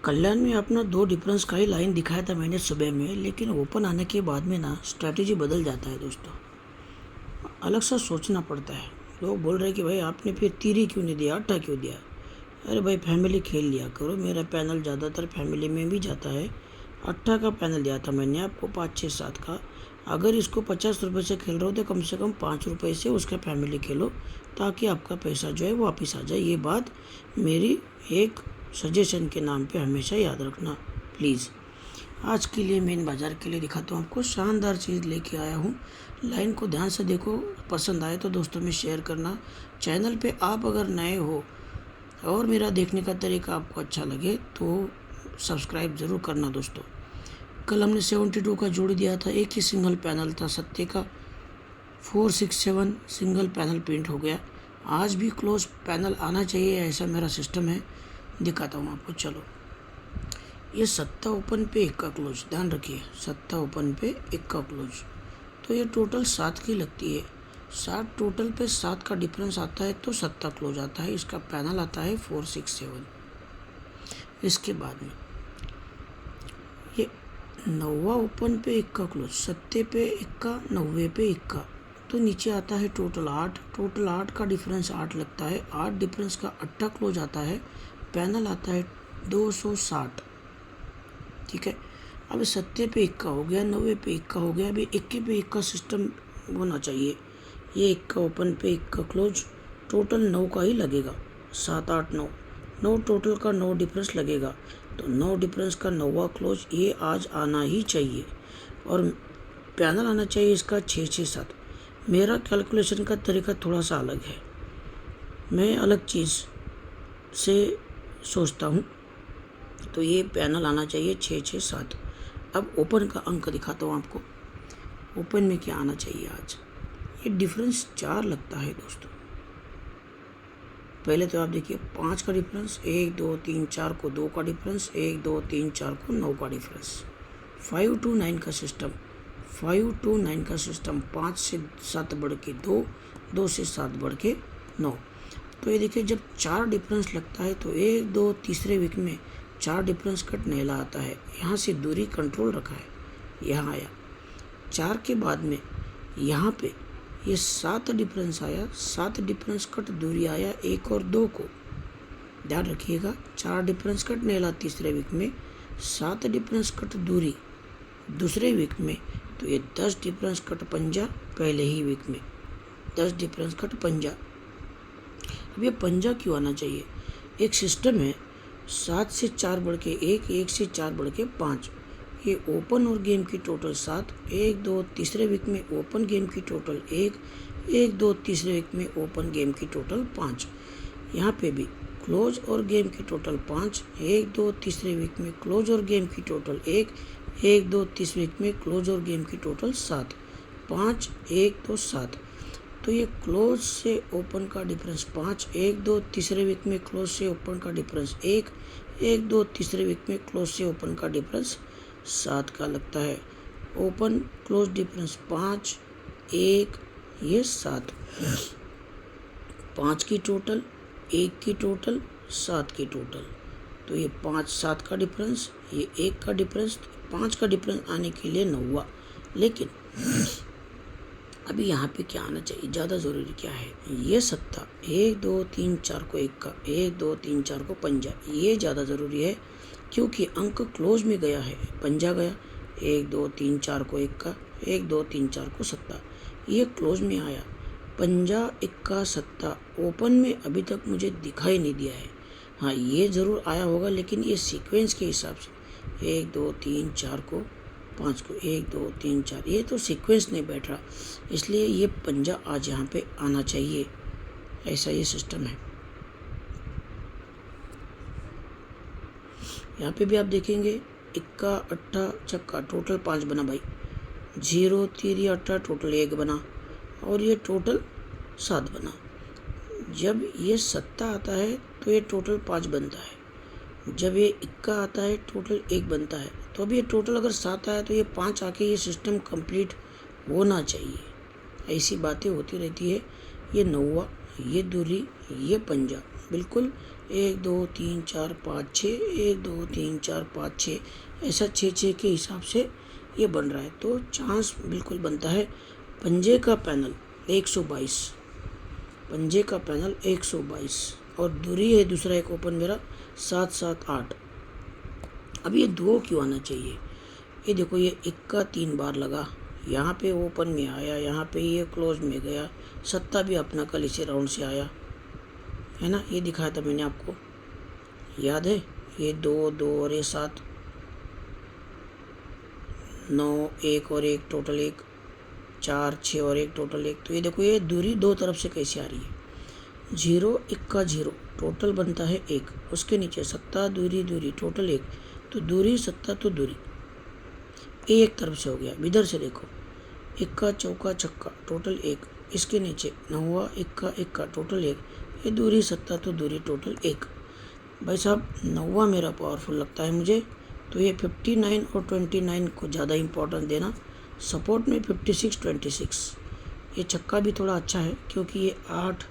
कल्याण में अपना दो डिफरेंस का ही लाइन दिखाया था मैंने सुबह में, लेकिन ओपन आने के बाद में ना स्ट्रैटेजी बदल जाता है दोस्तों। अलग सा सोचना पड़ता है। लोग बोल रहे हैं कि भाई आपने फिर तीरी क्यों नहीं दिया, अट्ठा क्यों दिया। अरे भाई फैमिली खेल लिया करो। मेरा पैनल ज़्यादातर फैमिली में भी जाता है। अट्ठा का पैनल दिया था मैंने आपको 5, 6, 7 का। अगर इसको 50 रुपये से खेल रहे हो तो कम से कम 5 रुपये से उसका फैमिली खेलो, ताकि आपका पैसा जो है वापस आ जाए। ये बात मेरी एक सजेशन के नाम पे हमेशा याद रखना प्लीज़। आज के लिए मेन बाज़ार के लिए दिखाता हूँ आपको, शानदार चीज़ लेके आया हूँ। लाइन को ध्यान से देखो, पसंद आए तो दोस्तों में शेयर करना। चैनल पे आप अगर नए हो और मेरा देखने का तरीका आपको अच्छा लगे तो सब्सक्राइब ज़रूर करना दोस्तों। कल हमने 72 का जोड़ दिया था, एक ही सिंगल पैनल था सत्ते का। 467 सिंगल पैनल प्रिंट हो गया। आज भी क्लोज पैनल आना चाहिए, ऐसा मेरा सिस्टम है। दिखाता हूँ आपको, चलो। ये सत्ता ओपन पे 1 का क्लोज, ध्यान रखिए, सत्ता ओपन पे 1 का क्लोज। तो ये टोटल 7 की लगती है। 7 टोटल पे 7 का डिफरेंस आता है तो सत्ता क्लोज आता है। इसका पैनल आता है 467। इसके बाद में ये 9वां ओपन पे 1 का क्लोज, सत्ते पे 1 का, 9वें पे 1 का, तो नीचे आता है टोटल 8। टोटल 8 का डिफरेंस 8 लगता है। 8 डिफरेंस का अट्ठा क्लोज आता है। पैनल आता है 260। ठीक है, अब सत्ते पे 1 का हो गया, 9वें पे 1 का हो गया। अभी 21 पे 1 का सिस्टम होना चाहिए। ये 1 का ओपन पे 1 का क्लोज, टोटल 9 का ही लगेगा। 7, 8, 9, 9 टोटल का 9 डिफरेंस लगेगा। तो 9 डिफरेंस का 9वां क्लोज ये आज आना ही चाहिए। और पैनल आना चाहिए इसका 6, 6, 7। मेरा कैलकुलेशन का तरीका थोड़ा सा अलग है, मैं अलग चीज़ से सोचता हूँ। तो ये पैनल आना चाहिए 6, 6, 7। अब ओपन का अंक दिखाता हूँ आपको। ओपन में क्या आना चाहिए आज। ये डिफरेंस 4 लगता है दोस्तों। पहले तो आप देखिए 5 का डिफरेंस, 1, 2, 3, 4 को 2 का डिफरेंस, 1, 2, 3, 4 को 9 का डिफरेंस। 5 to 9 का सिस्टम, 5 to 9 का सिस्टम, 5 से 7 बढ़ के 2, 2 से 7 बढ़ के 9। तो ये देखिए जब 4 डिफरेंस लगता है तो 1, 2, तीसरे वीक में 4 डिफरेंस कट नेला आता है। यहाँ से दूरी कंट्रोल रखा है, यहाँ आया। 4 के बाद में यहाँ पे ये 7 डिफरेंस आया। 7 डिफरेंस कट दूरी आया 1 और 2 को, ध्यान रखिएगा। 4 डिफरेंस कट नेला तीसरे वीक में, 7 डिफरेंस कट दूरी दूसरे वीक में। तो ये 10 डिफरेंस कट पंजा पहले ही वीक में, 10 डिफरेंस कट पंजा। अब ये पंजा क्यों आना चाहिए। एक सिस्टम है 7 से 4 बढ़ के 1, 1 से 4 बढ़ के 5। ये ओपन और गेम की टोटल 7, 1, 2 तीसरे वीक में ओपन गेम की टोटल 1, 1, 2 तीसरे वीक में ओपन गेम की टोटल 5। यहाँ पे भी क्लोज और गेम की टोटल 5, 1, 2 तीसरे वीक में क्लोज और गेम की टोटल 1, 1, 2 तीसरे वीक में क्लोज और गेम की टोटल 7, 5, 1, 2, 7। तो ये क्लोज से ओपन का डिफरेंस 5, 1, 2 तीसरे वीक में क्लोज से ओपन का डिफरेंस 1, 1, 2 तीसरे वीक में क्लोज से ओपन का डिफरेंस 7 का लगता है। ओपन क्लोज डिफरेंस 5, 1, ये 7। 5 की टोटल, 1 की टोटल, 7 की टोटल। तो ये 5, 7 का डिफरेंस, ये 1 का डिफरेंस, 5 का डिफरेंस आने के लिए 9वां। लेकिन अभी यहाँ पे क्या आना चाहिए, ज़्यादा ज़रूरी क्या है। ये सत्ता 1, 2, 3, 4 को 1 का, 1, 2, 3, 4 को पंजा, ये ज़्यादा ज़रूरी है क्योंकि अंक क्लोज में गया है। पंजा गया 1, 2, 3, 4 को 1 का, 1, 2, 3, 4 को सत्ता, ये क्लोज में आया। पंजा 1 का सत्ता ओपन में अभी तक मुझे दिखाई नहीं दिया है। हाँ, ये ज़रूर आया होगा, लेकिन ये सीक्वेंस के हिसाब से 1, 2, 3, 4 को 5 को, 1, 2, 3, 4, ये तो सीक्वेंस नहीं बैठ रहा, इसलिए ये पंजा आज यहाँ पे आना चाहिए। ऐसा ये सिस्टम है। यहाँ पे भी आप देखेंगे 1 अट्ठा छक्का टोटल 5 बना भाई, 0 3 अट्ठा टोटल 1 बना, और ये टोटल 7 बना। जब ये सत्ता आता है तो ये टोटल 5 बनता है। जब ये 1 आता है टोटल 1 बनता है। तो अब ये टोटल अगर 7 आया तो ये 5 आके ये सिस्टम कंप्लीट होना चाहिए। ऐसी बातें होती रहती है। ये 9वां, ये दूरी, ये पंजा, बिल्कुल 1 2 3 4 5 6, 1 2 3 4 5 6, ऐसा 6 के हिसाब से ये बन रहा है। तो चांस बिल्कुल बनता है। पंजे का पैनल 122, पंजे का पैनल 122 और दूरी है दूसरा एक ओपन मेरा 7 7 8। अब ये 2 क्यों आना चाहिए? ये देखो, ये इक्का 3 बार लगा, यहाँ पे ओपन में आया, यहाँ पे ये क्लोज में गया, सत्ता भी अपना कल इसी राउंड से आया है ना। ये दिखाया था मैंने आपको, याद है? ये 2 2 और ये 7, 9 1 और 1 टोटल 1, 4 6 और 1 टोटल 1। तो ये देखो, ये दूरी दो तरफ से कैसे आ रही है। 0 इक्का 0 टोटल बनता है 1, उसके नीचे सत्ता दूरी दूरी टोटल 1, तो दूरी सत्ता तो दूरी एक तरफ से हो गया। इधर से देखो, इक्का चौका छक्का टोटल 1, इसके नीचे नौवा इक्का इक्का टोटल 1, ये दूरी सत्ता तो दूरी टोटल 1। भाई साहब, नौवा मेरा पावरफुल लगता है मुझे, तो ये 59 और 29 को ज़्यादा इम्पोर्टेंस देना। सपोर्ट में 56 26। ये छक्का भी थोड़ा अच्छा है क्योंकि ये 8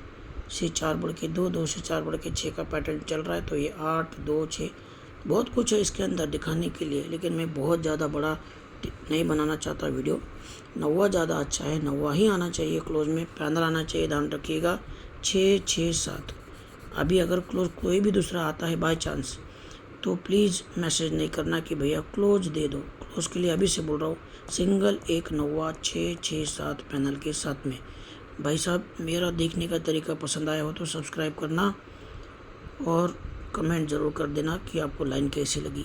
से 4 बढ़ के 2, 2 से 4 बढ़ के 6 का पैटर्न चल रहा है। तो ये 8 2 6 बहुत कुछ है इसके अंदर दिखाने के लिए, लेकिन मैं बहुत ज़्यादा बड़ा नहीं बनाना चाहता वीडियो। नौवा ज़्यादा अच्छा है, नौवा ही आना चाहिए क्लोज में, पैनल आना चाहिए, ध्यान रखिएगा 6 6 7। अभी अगर क्लोज कोई भी दूसरा आता है बाय चांस, तो प्लीज़ मैसेज नहीं करना कि भैया क्लोज दे दो। क्लोज के लिए अभी से बोल रहा हूँ, सिंगल एक नौवा 6 6 7 पैनल के साथ में। भाई साहब, मेरा देखने का तरीका पसंद आया हो तो सब्सक्राइब करना और कमेंट ज़रूर कर देना कि आपको लाइन कैसी लगी।